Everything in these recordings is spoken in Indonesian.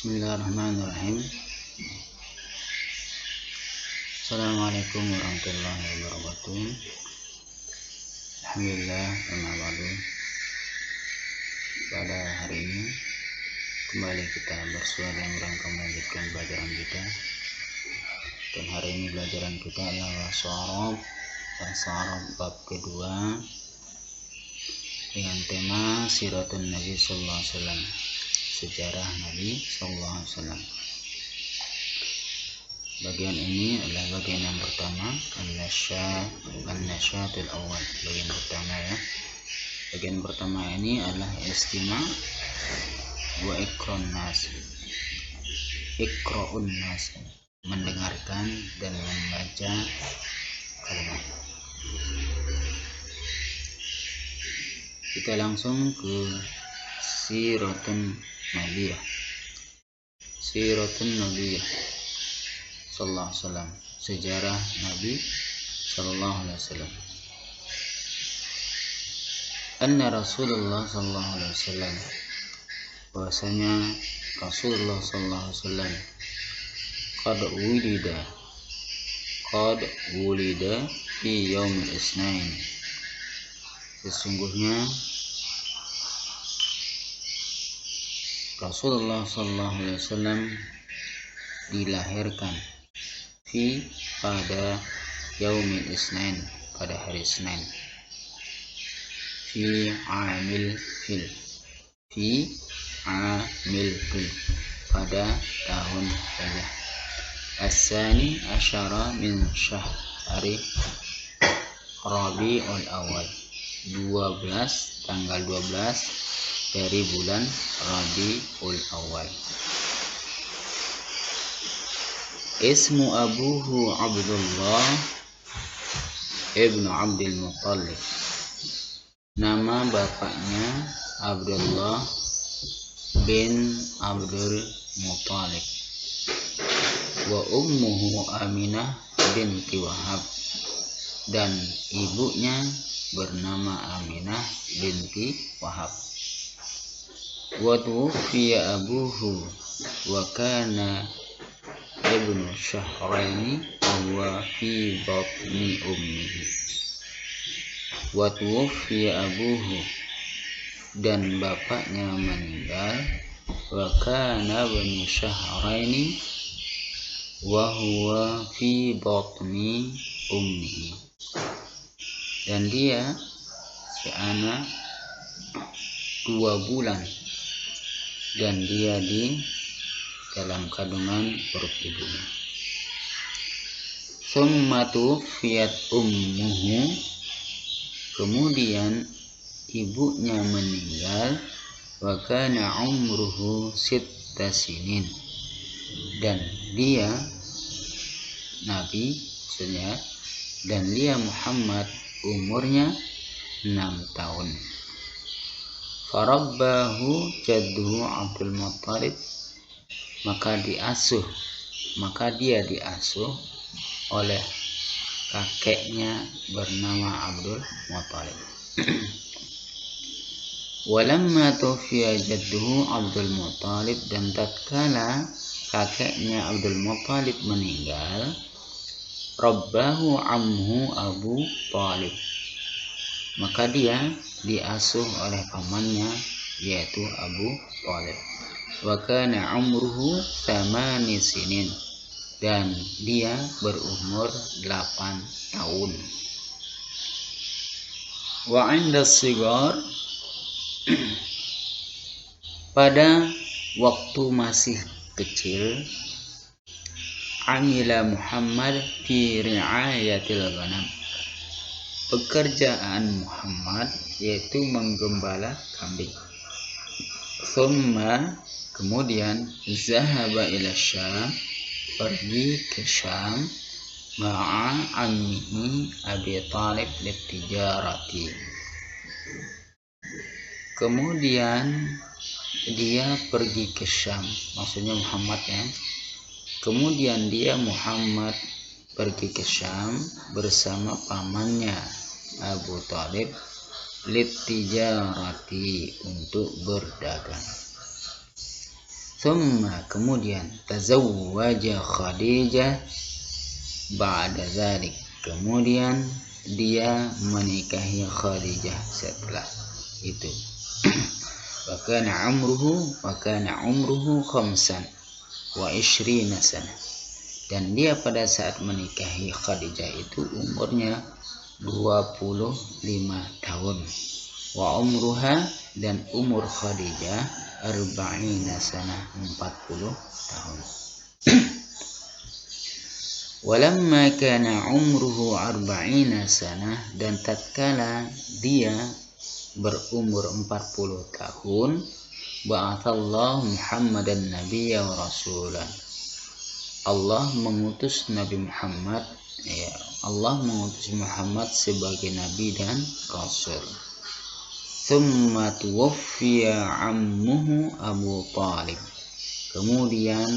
Bismillahirrahmanirrahim. Assalamualaikum warahmatullahi wabarakatuh. Alhamdulillah, pada hari ini kembali kita bersua dalam rangka melanjutkan pelajaran kita. Dan hari ini pelajaran kita adalah bahasa Arab bab kedua dengan tema Siratun Nabi Sallallahu Alaihi Wasallam, sejarah Nabi Sallallahu Alaihi Wasallam. Bagian ini adalah bagian yang pertama, an-nasyatul awal. Bagian pertama ya. Bagian pertama ini adalah istima' wa iqra'un nas. Iqra'un nas, mendengarkan dan membaca kalimat. Kita langsung ke Siratun Nabiyah. Siratun Nabiyah Sallallahu Alaihi Wasallam, sejarah Nabi Sallallahu Alaihi Wasallam. Anna Rasulullah Sallallahu Alaihi Wasallam, bahwasanya Rasulullah Sallallahu Alaihi Wasallam qad wulida fi yaumil isnain, sesungguhnya Rasulullah Sallallahu Alaihi Wasallam dilahirkan pada yaumil isnain, pada hari Senin, fi amil fil, pada tahun Hijrah, as-sani asyara min syahri Rabiul Awal, tanggal 12 dari bulan Rabiul Awal. Ismu abuhu Abdullah ibnu Abdul Muttalib, nama bapaknya Abdullah bin Abdul Muttalib. Wa ummuhu Aminah binti Wahab, dan ibunya bernama Aminah binti Wahab. Wa tuwfiya abuhu wa kana ibnu syahraini wa fi batni ummihi. Wa tuwfiya abuhu, dan bapaknya meninggal, wa kana ibnu syahraini wa huwa fi batni ummihi, dan dia si anak 2 bulan dan dia di dalam kandungan perut ibunya. Summatu fiyat ummuhu, kemudian ibunya meninggal, wa kana umruhu sitta sinin, dan dia Nabi maksudnya, dan dia Muhammad umurnya 6 tahun. Farabbahu jadduhu Abdul Muttalib, maka dia diasuh oleh kakeknya bernama Abdul Muttalib. Walamma tufiya jadduhu Abdul Muttalib, dan tatkala kakeknya Abdul Muttalib meninggal, rabbahu amhu Abu Talib, maka dia diasuh oleh pamannya yaitu Abu Talib. Wa kana umruhu 8 sinin, dan dia berumur 8 tahun. Wa 'inda sigar, pada waktu masih kecil, amila Muhammad fi ri'ayatil ghanam, pekerjaan Muhammad yaitu menggembala kambing. Thumma, kemudian, zahaba ila Syam, pergi ke Syam, ma'a ammihi Abi Talib litijarati, kemudian dia pergi ke Syam, maksudnya Muhammad ya. Kemudian dia Muhammad pergi ke Syam bersama pamannya Abu Talib litijarati, untuk berdagang. Thumma kemudian tazawwaja Khadijah ba'da dzalik, kemudian dia menikahi Khadijah setelah itu. wa kana umruhu khamsan wa ishrina sana, dan dia pada saat menikahi Khadijah itu umurnya 25 tahun. Wa umruha, dan umur Khadijah arba'ina sana, 40 tahun. Walamma kana umruhu arba'ina sana, dan tatkala dia berumur 40 tahun, ba'athallahu Muhammadan nabiyya wa rasulan, Allah mengutus Nabi Muhammad, ya, Allah mengutus Muhammad sebagai nabi dan rasul. Tsumma tuwaffiya ammuhu Abu Talib, kemudian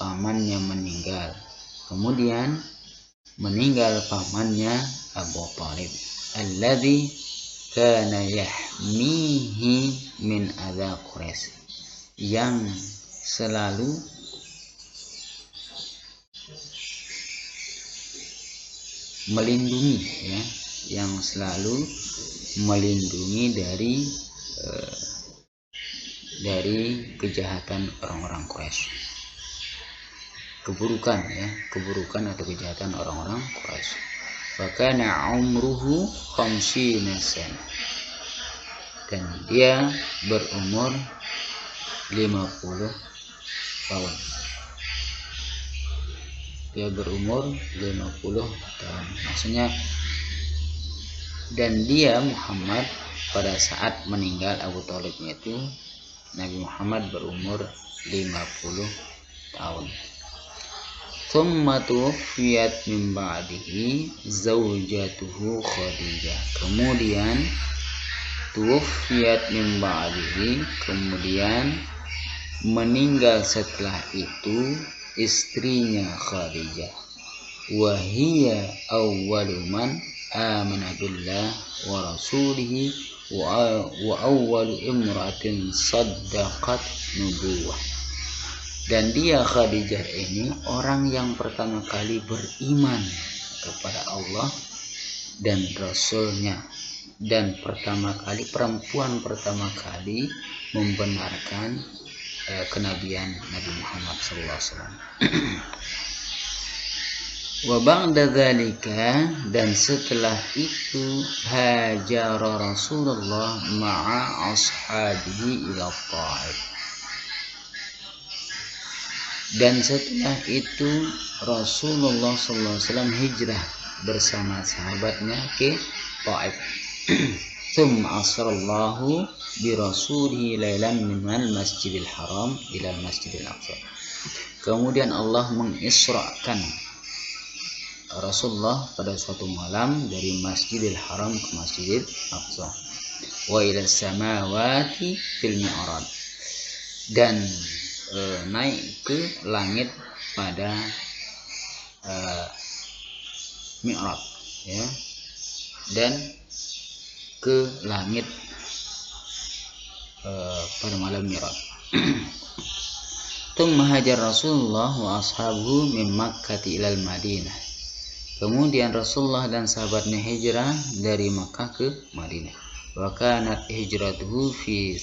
pamannya meninggal. Kemudian meninggal pamannya Abu Talib, alladzi kana yahmihi min adza Quraisy, yang selalu melindungi, ya, yang selalu melindungi dari kejahatan orang-orang Quraisy, keburukan, ya, keburukan atau kejahatan orang-orang Quraisy. Fakana umruhu khamsina sana, dan dia berumur 50 tahun. Dia berumur 50 tahun, maksudnya, dan dia Muhammad pada saat meninggal Abu Thalibnya itu, Nabi Muhammad berumur 50 tahun. Tsumma tuwfiyat min ba'dihi zaujatuhu Khadijah, kemudian tuwfiyat min ba'dihi, kemudian meninggal setelah itu istrinya Khadijah, wa hiya awwalu man amana billah wa rasulihi wa awwalu imra'atin saddaqat nubuwah, dan dia Khadijah ini orang yang pertama kali beriman kepada Allah dan Rasulnya, dan perempuan pertama kali membenarkan kenabian Nabi Muhammad SAW. Wa ba'da dzalika, dan setelah itu hajara Rasulullah ma'a ashabihi ila Taif, dan setelah itu Rasulullah SAW hijrah bersama sahabatnya ke Taif. Tsumma asrallahu bi rasulihi lailan minal masjidil haram ila masjidil aqsa, kemudian Allah mengisrakan Rasulullah pada suatu malam dari Masjidil Haram ke Masjidil Aqsa. Wa ila samawati fil mi'raj, dan naik ke langit pada mi'raj, ya, dan ke langit pada malam mi'raj. Tsumma hajar Rasulullah wa ashabuhu min Makkah ila Madinah, kemudian Rasulullah dan sahabatnya hijrah dari Makkah ke Madinah. Wa kanat hijratuhu fi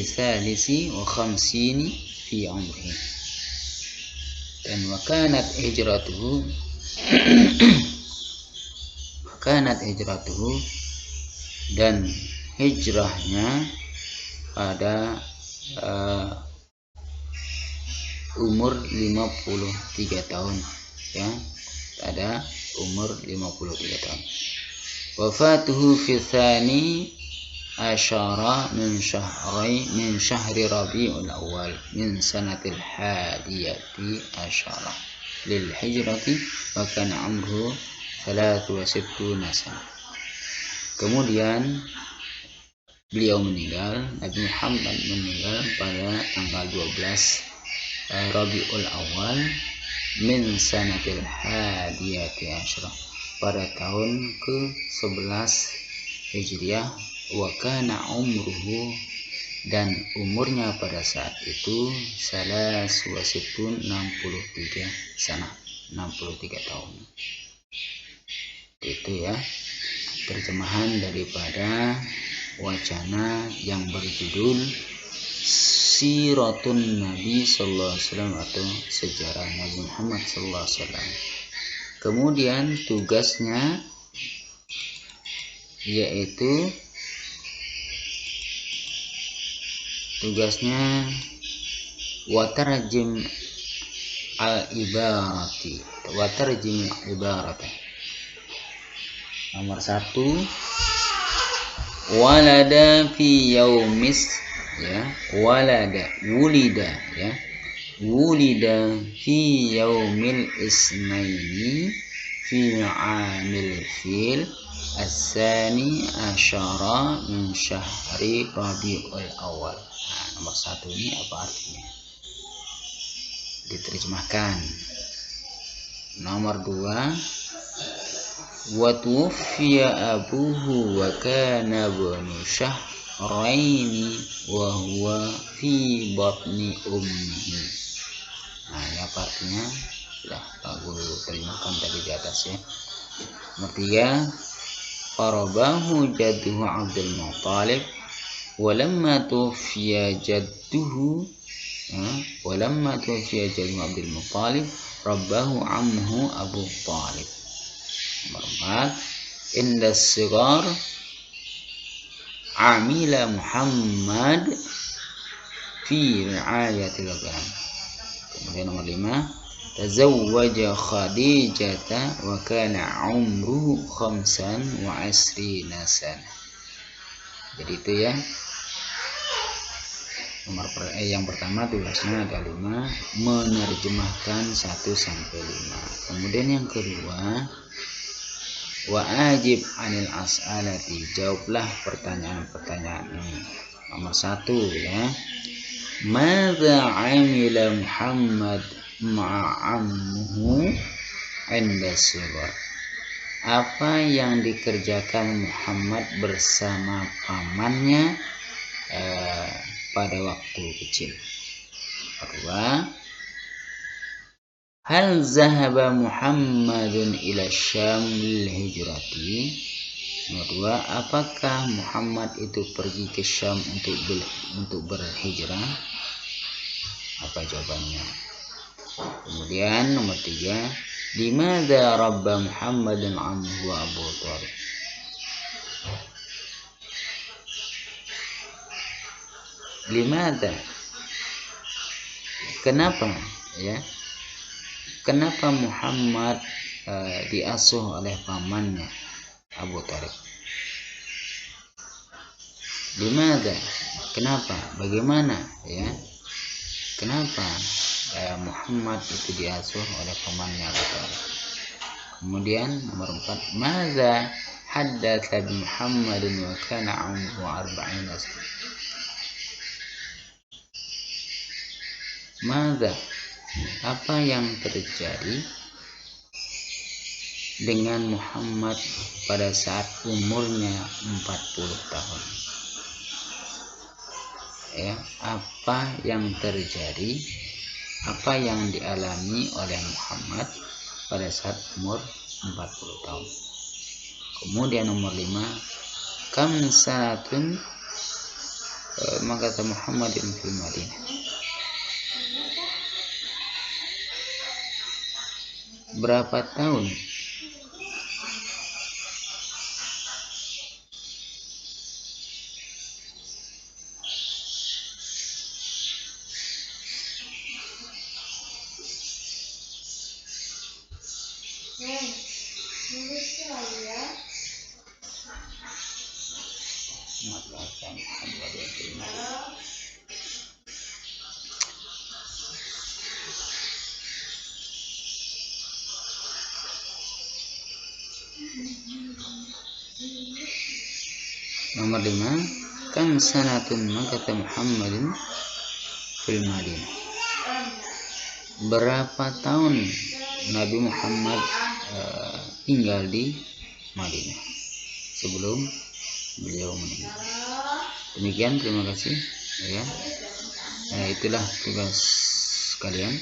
salisi wa khamsini fi umrihi, dan wa kanat hijratuhu dan hijrahnya pada umur 53 tahun, ya, pada umur 53 tahun. Wafatuhu fi tsani asyara min syahri Rabiul Awal min sanatil hadiyati asyara lil hijrati wa kana umruhu 63 sana. Kemudian beliau meninggal, Nabi Muhammad meninggal pada tanggal 12 Rabiul Awal min sanatil hadiyati asyara, pada tahun ke-11 Hijriah. Wa kana umruhu dan umurnya pada saat itu salas wasitun 63 sana, 63 tahun. Itu ya terjemahan daripada wacana yang berjudul Siratun Nabi Sallallahu Alaihi Wasallam atau sejarah Nabi Muhammad Sallallahu Alaihi Wasallam. Kemudian tugasnya yaitu watarjim al-ibarati, watarjim ibarata. Nomor 1, walada fi yaumis, ya, wulida fi yaumil isnaini fi amil fil as-sani asyara min syahri rabiul awal. Nah, nomor 1 ini apa artinya? Diterjemahkan. Nomor 2, wa tuwfiya abuhu wa kana ibnu syahraini wa huwa fi batni ummihi. Nah, ini apa artinya? Sudah aku terjemahkan tadi di atas ya. Nomor 3, farabahu jadduhu Abdul Muttalib walamma tuwfiya jadduhu Abdul Muttalib rabbahu ammuhu Abu Talib. Nomor 4, inda sigar amila Muhammad fi riayatil ghanam. Kemudian nomor 5, tazawwaja Khadijata wa kana umruhu 25 sana. Jadi itu ya. Yang pertama tugasnya ada 5, menerjemahkan 1 sampai 5. Kemudian yang kedua, wa ajib anil as'alati, jawablah pertanyaan-pertanyaan ini. Nomor 1 ya, madza amila Muhammad ma'ammuhu inda sigar. Apa yang dikerjakan Muhammad bersama pamannya pada waktu kecil. Kedua, hal zahaba Muhammadun ila Syam lil hijrati. Nomor 2, apakah Muhammad itu pergi ke Syam untuk berhijrah? Apa jawabannya? Kemudian nomor 3, limadza rabba Muhammadun amhu Abu Talib. Limadza, kenapa ya? Kenapa Muhammad diasuh oleh pamannya Abu Talib? Limadza, kenapa? Bagaimana ya? Kenapa Muhammad itu diasuh oleh pamannya Abu Talib? Kemudian nomor 4, madza haddatsa bi Muhammadin wa kana umruhu 40 sana. Madza, apa yang terjadi dengan Muhammad pada saat umurnya 40 tahun? Ya, apa yang terjadi, apa yang dialami oleh Muhammad pada saat umur 40 tahun. Kemudian nomor 5, kam sanatun makata Muhammadin fil Madinah. Berapa tahun Nomor 5, kam sanatun makata Muhammadin fil Madinah. Berapa tahun Nabi Muhammad tinggal di Madinah sebelum beliau meninggal. Demikian, terima kasih. ya. Nah, itulah tugas kalian.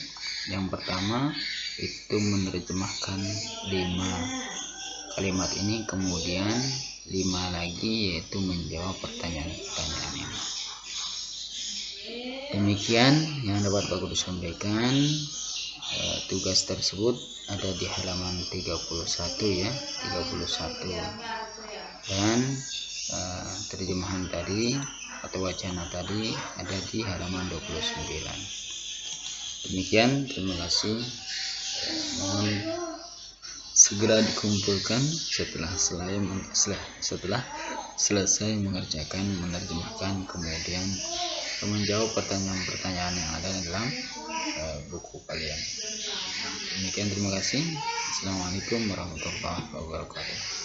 Yang pertama itu menerjemahkan 5 kalimat ini, kemudian 5 lagi yaitu menjawab pertanyaan-pertanyaan ini. Demikian yang dapat aku sampaikan. Tugas tersebut ada di halaman 31 ya, 31, dan terjemahan tadi atau wacana tadi ada di halaman 29. Demikian, terima kasih. Mohon segera dikumpulkan setelah selesai mengerjakan, menerjemahkan, kemudian menjawab pertanyaan-pertanyaan yang ada dalam buku kalian. Demikian, terima kasih. Assalamualaikum warahmatullahi wabarakatuh.